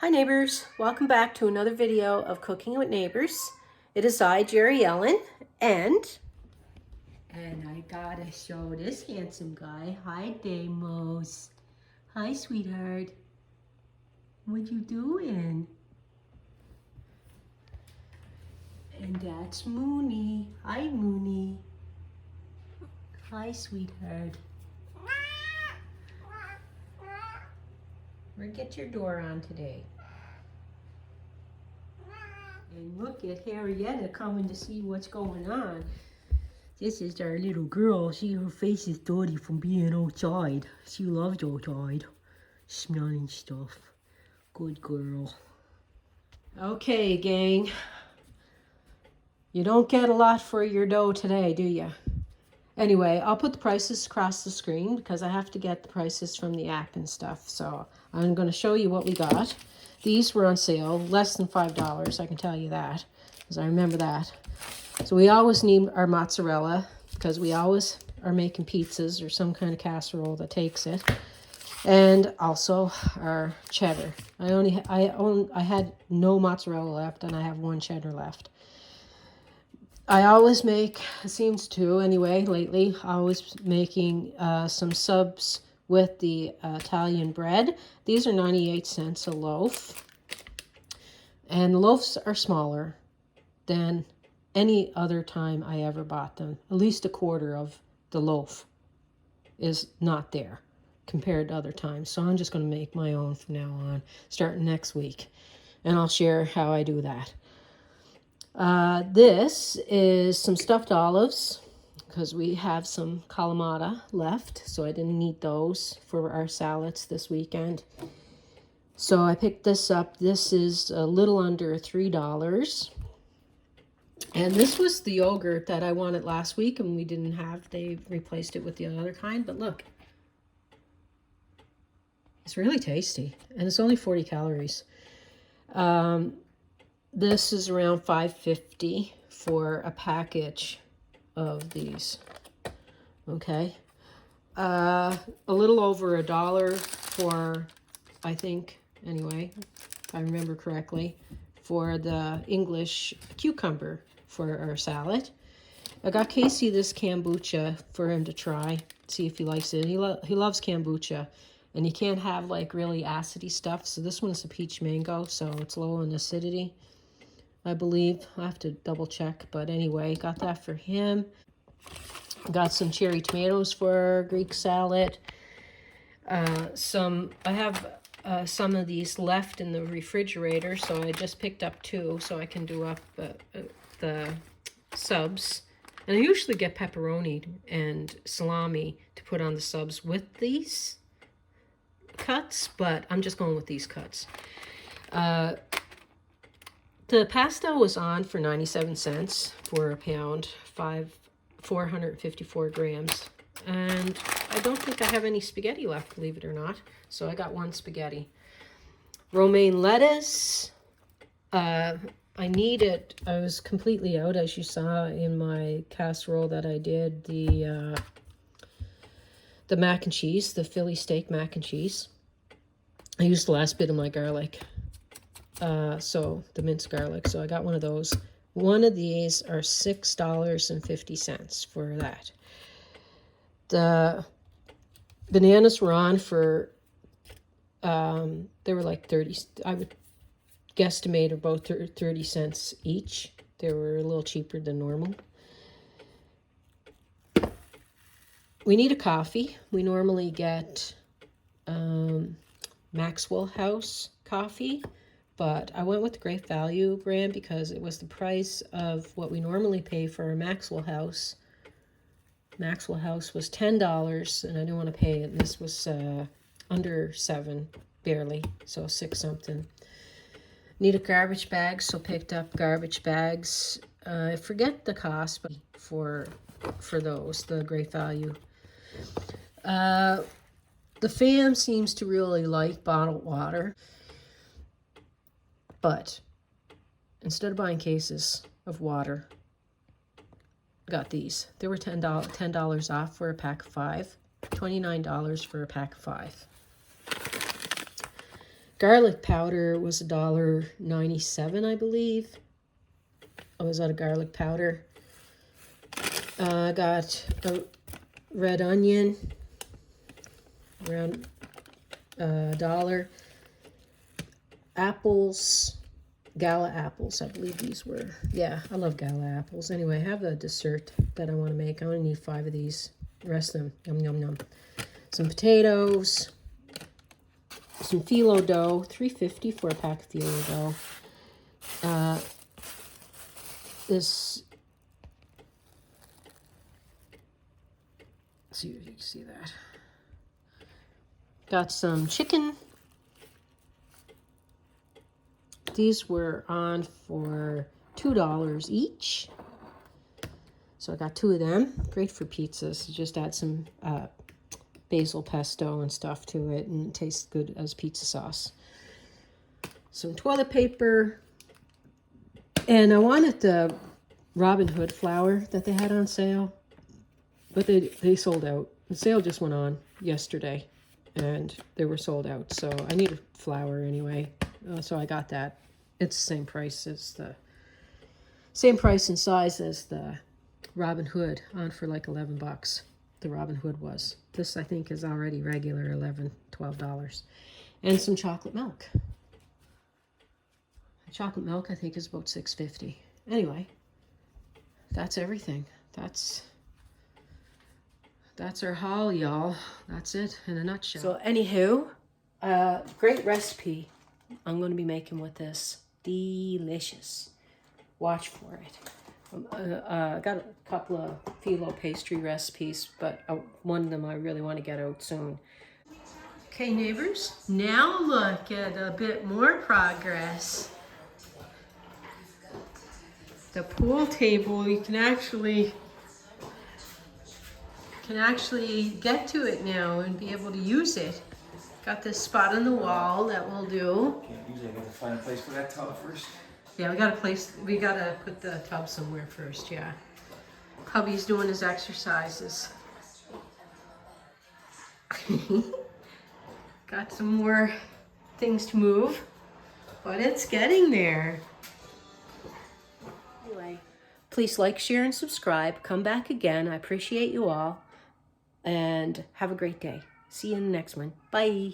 Hi neighbors, welcome back to another video of Cooking with Neighbors. It is I, Jerri-ellen, and I gotta show this handsome guy. Hi Deimos. Hi sweetheart. What you doing? And that's Mooney. Hi Mooney. Hi sweetheart. We're gonna get your door on today. And look at Harrietta coming to see what's going on. This is our little girl. See, her face is dirty from being outside. She loves outside. Smelling stuff. Good girl. Okay, gang. You don't get a lot for your dough today, do you? Anyway, I'll put the prices across the screen because I have to get the prices from the app and stuff. So I'm going to show you what we got. These were on sale, less than $5, I can tell you that, because I remember that. So we always need our mozzarella because we always are making pizzas or some kind of casserole that takes it. And also our cheddar. I had no mozzarella left and I have one cheddar left. I always make, it seems to anyway, lately, always making some subs with the Italian bread. These are 98 cents a loaf. And the loaves are smaller than any other time I ever bought them. At least a quarter of the loaf is not there compared to other times. So I'm just going to make my own from now on, starting next week. And I'll share how I do that. This is some stuffed olives because we have some Kalamata left, so I didn't need those for our salads this weekend. So I picked this up. This is a little under $3. And this was the yogurt that I wanted last week and we didn't have. They replaced it with the other kind, but look. It's really tasty and it's only 40 calories. This is around $5.50 for a package of these. Okay. A little over $1 for, I think, anyway, if I remember correctly, for the English cucumber for our salad. I got Casey this kombucha for him to try, see if he likes it. He loves kombucha. And you can't have like really acidy stuff. So this one's a peach mango, so it's low in acidity, I believe. I have to double check, but anyway, got that for him. Got some cherry tomatoes for Greek salad. I have some of these left in the refrigerator, so I just picked up 2 so I can do up the subs. And I usually get pepperoni and salami to put on the subs with these cuts, but I'm just going with these cuts. The pasta was on for 97 cents for a pound, 454 grams. And I don't think I have any spaghetti left, believe it or not. So I got 1 spaghetti. Romaine lettuce. I was completely out, as you saw in my casserole that I did, the mac and cheese, the Philly steak mac and cheese. I used the last bit of my garlic, so the minced garlic. So I got one of those. One of these are $6.50 for that. The bananas were on for, they were like 30, I would guesstimate about 30 cents each. They were a little cheaper than normal. We need a coffee. We normally get Maxwell House coffee, but I went with the Great Value brand because it was the price of what we normally pay for a Maxwell House. Maxwell House was $10, and I didn't want to pay it. And this was under $7, barely, so 6 something. Need a garbage bag, so picked up garbage bags. I forget the cost, but for those, the Great Value. The fam seems to really like bottled water, but instead of buying cases of water, I got these. They were $10 off for a pack of 5, $29 for a pack of 5. Garlic powder was $1.97, I believe. I was out of garlic powder. I got a red onion, around $1. Apples, Gala apples, I believe these were. Yeah, I love Gala apples. Anyway, I have a dessert that I want to make. I only need 5 of these. The rest of them, yum, yum, yum. Some potatoes, some phyllo dough, $3.50 for a pack of phyllo dough. This, let's see if you can see that. Got some chicken. These were on for $2 each. So I got 2 of them. Great for pizzas. Just add some basil pesto and stuff to it, and it tastes good as pizza sauce. Some toilet paper. And I wanted the Robin Hood flour that they had on sale, but they sold out. The sale just went on yesterday, and they were sold out. So I needed flour anyway, so I got that. It's the same price and size as the Robin Hood, on for like $11. The Robin Hood was. This, I think, is already regular $11, $12. And some chocolate milk. Chocolate milk, I think, is about $6.50. Anyway, that's everything. That's our haul, y'all. That's it in a nutshell. So, anywho, great recipe I'm going to be making with this. Delicious. Watch for it. I got a couple of phyllo pastry recipes, but one of them I really want to get out soon. Okay, neighbors, now look at a bit more progress. The pool table, you can actually get to it now and be able to use it. Got this spot on the wall that will do. Usually I gotta find a place for that tub first. Yeah, we gotta put the tub somewhere first, yeah. Hubby's doing his exercises. Got some more things to move, but it's getting there. Anyway, please like, share, and subscribe. Come back again. I appreciate you all. And have a great day. See you in the next one. Bye.